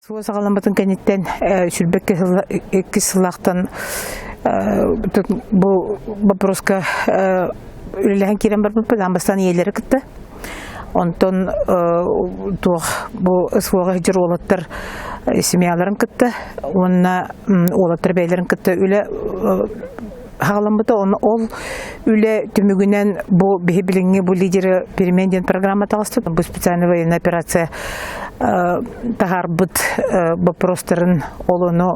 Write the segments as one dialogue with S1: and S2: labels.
S1: Суы сағаламатын кәнеттен сүрбекке сылақтан бұл вопроска үліләген керен бар бұлпы, амбастан иелері кітті. Онтон бұл ысуаға жыр олаттар семьяларын кітті, онына олаттар бәйлерін кітті үлі Хағаламбыта ол үлі түмігінен бұл бейбіліңе бұл лидері перемен программа тағысты. Бұл специальная военная операция тағар бұд вопростарын олыны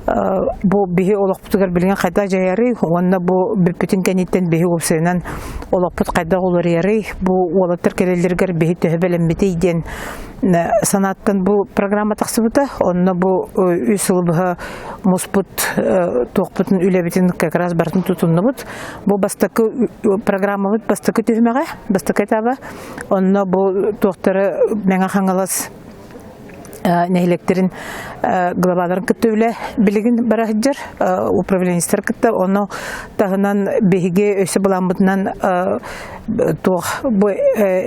S1: бұл бейі олықпытығар білген қайда жайары, онына бұл бүппетін кәнеттен бейі опсайынан олықпыт қайда олар яры, бұл олаттар кәрелергер бейі төхібелембеті еден санаттан бұл программа тақсы бұта, онына бұл үйсілі мұспыт тоқпытын үлебетін как раз бартын тұтынны бұд. Бұл бастықы программа бұд, бастықы түймеға, бастықы табы, онына бұл тоқтары мәңа қаңалас нәйлектерін глобаларын күтті үлі білігін бара жыр, управленистер күтті, оны тағынан бейге өсі бұламбытынан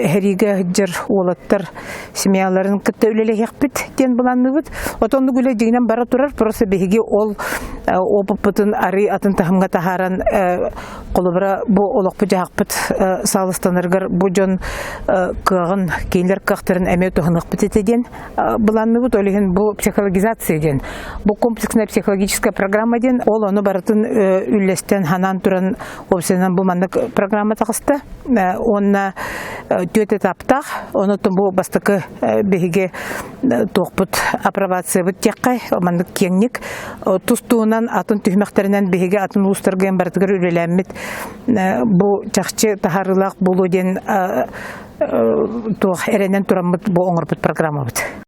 S1: әриге жыр олаттар семьяларын күтті үлелі еқпіт ден бұланны бұд. Отонды күлі жегінен бара тұрар, просто бейге ол опыппытын ары атын тағымға тағаран қолыбыра бұл олықпы жағпыт салыстанырғыр бұл жон қығын кейлер қақтарын әме тұғынық бітетеден бұланны бұд. Олеген бұл психологизация ден. Бұл комплексная психологическая программа ден. Ол оны барытын үллестен ханан тұран опсенан бұл мандық программа тағысты. Онна төт этаптақ, оны бұл бастықы бейге тоқпыт апробация бұд текқай, мандық кеңнік. Тұстуынан атын түймектерінен бейге атын ұлыстырғын бартығыр үлеләммет. Бұл жақчы тахарылақ болу ден тоқ әренен тұрамыд бұл оңырпыт программа бұд.